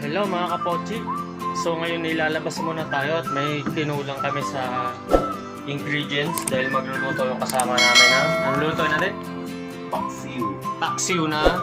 Hello mga kapochi. So ngayon ilalabas muna tayo at may kinulang kami sa ingredients dahil magluluto yung kasama namin ng ang luto natin? Paksiw. Paksiw na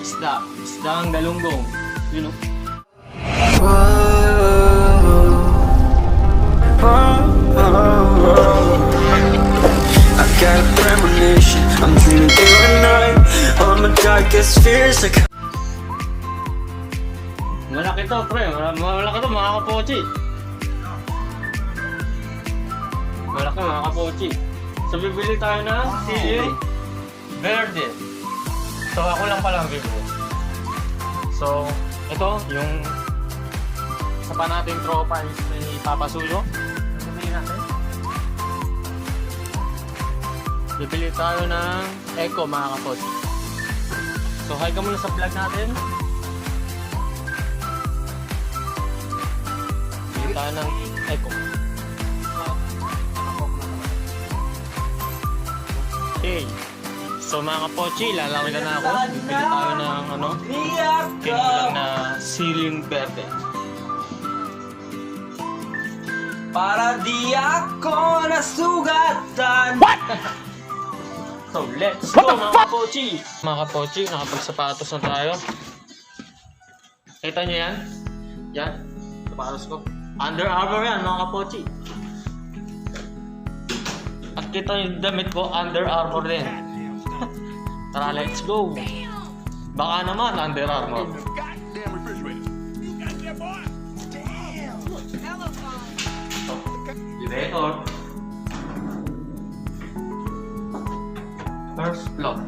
isda. Isda ang galunggong. You know? I got a premonition, I'm dreaming through the night. All my darkest fears are Malaki to pre. Malaki to mga kapochi. Malaki mga kapochi. So bibili tayo ng sili verde. So ako lang pala ang bibili. So ito yung sa pa nating tropa is may papasulo. Bibili natin. Bibili tayo ng Eco mga kapochi. So hi ka muna sa vlog natin. Bibili tayo ng Eco. Okay. So mga kapochi, lalaki na ako. Bibili tayo ng kinulang na siling verde. Para di ako nasugatan. So let's go mga kapochi! Mga kapochi, nakapagsapatos na tayo. Kita nyo yan? Yan, sapatos ko. Under Armour yan mga kapochi. At kita yung damit ko, Under Armour din. Tara, let's go! Baka naman, Under Armour. Elevator. First floor.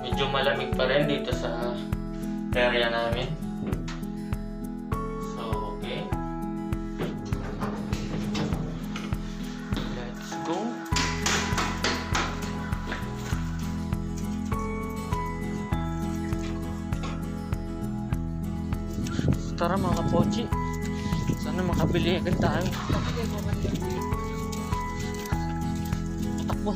Medyo malamig pa rin dito sa area namin. So, okay. Let's go. Tara mga kapochi. Sana makabili agad tayo. Takbo.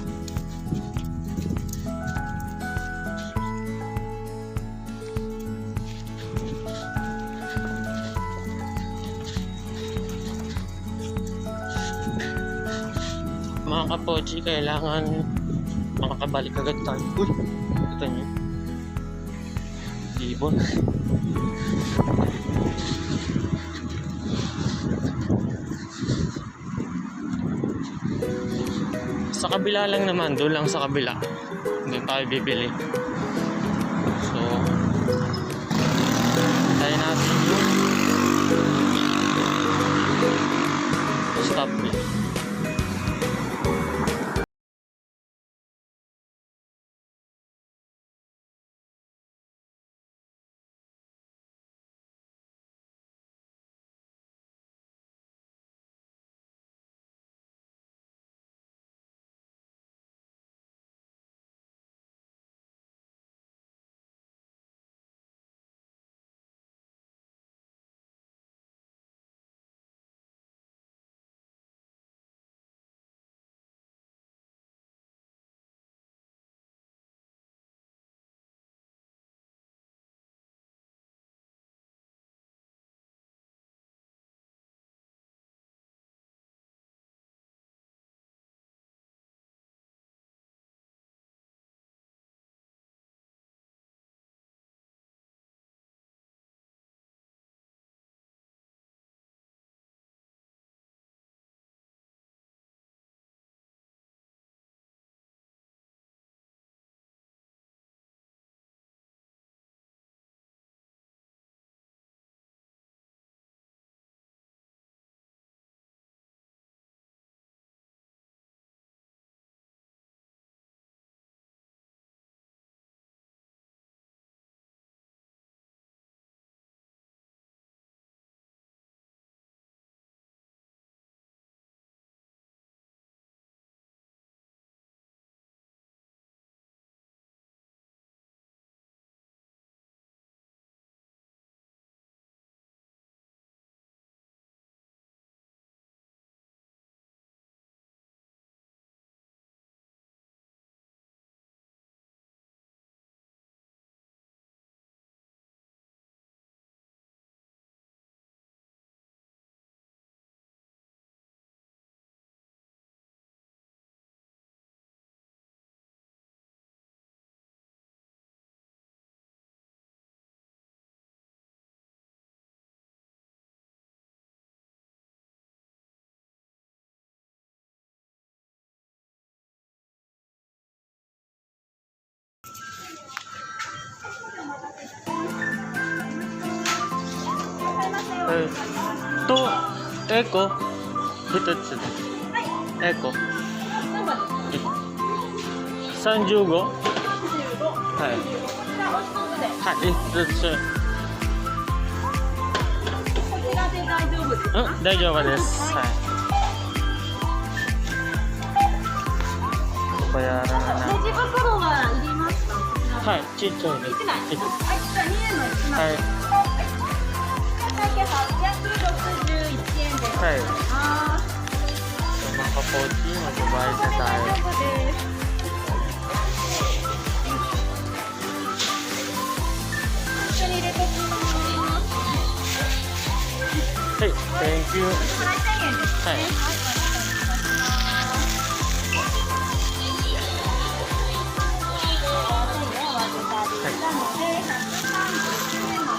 Mga kapochi, kailangan makakabalik agad tayo. Uy! Ito nyo. Ibon. Sa kabila lang naman, doon lang sa kabila. Doon tayo bibili. So, tayo natin yung stop. と、エコ、一つで。エコ。35? はい。はい、一つ。うん、大丈夫です。はい。バヤラナ。レジ袋は入れますか？はい、ちっちゃいです。一枚。はい、じゃあ2円の1枚。はい。会計861円です。はい。あSo, mga kapochi, magbabayad na tayo. 大丈夫です。一緒に入れてきます。はい、thank you. 払い1000円ですね。はいはい、お待たせいたします。なので、131円の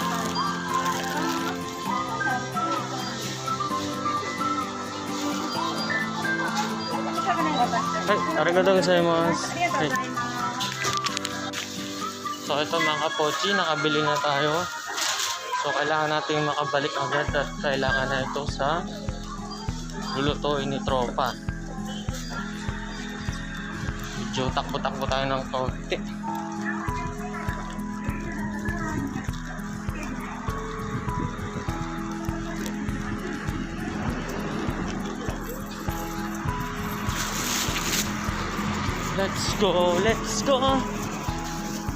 はい、ありがとうございます。ありがとうございます。So, ito mga kapochi, nakabili na tayo. So, kailangan natin makabalik agad at kailangan na ito sa lulutuin ni Tropa. Medyo takbo-takbo tayo ng konti. Let's go, let's go.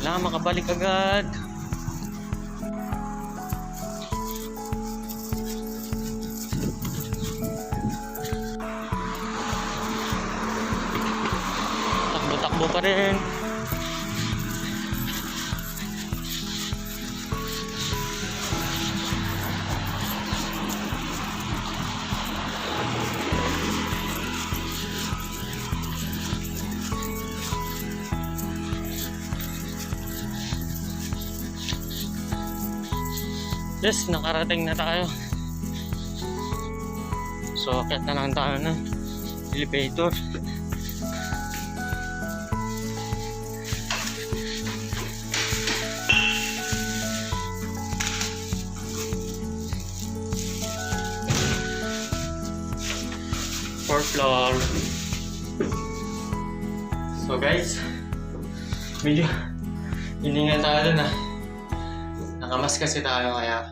Kailangan makabalik agad. Takbo-takbo pa rin. Yes, nakarating na tayo. So, akit na lang tayo ng elevator. Fourth floor. So guys, medyo hiningan tayo na. Nakamas kasi tayo kaya.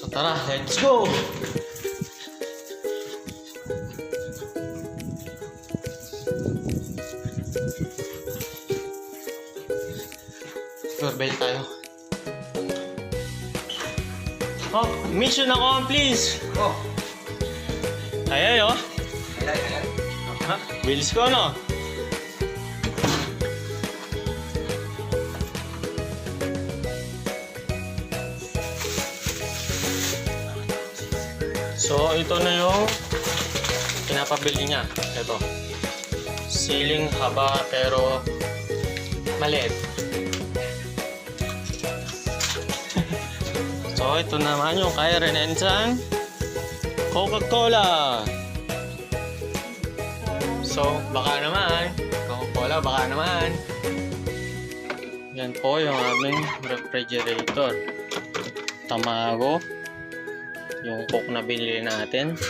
So tara, let's go! Doorbell tayo. Oh, mission accomplished! Oh, Ay, oh. ayan. Ha? Bilis ko, no? So, ito na yung pinapabili niya. Ito. Ceiling haba pero maliit. So, ito naman yung kay Renensan Coca-Cola. So, baka naman. Coca-Cola, baka naman. Yan po yung aming refrigerator. Tamago. Yung Coke na binili natin.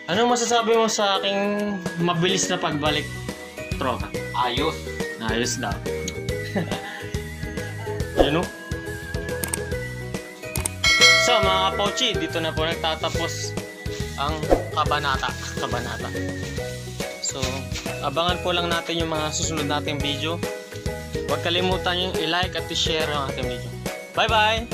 Ano masasabi mo sa aking mabilis na pagbalik, Tropa? Ayos. Ayos daw. Yun o. So mga kapochi, dito na po nagtatapos ang kabanata. So, abangan po lang natin yung mga susunod nating video. Huwag kalimutan yung i-like at i-share ang ating video. Bye bye!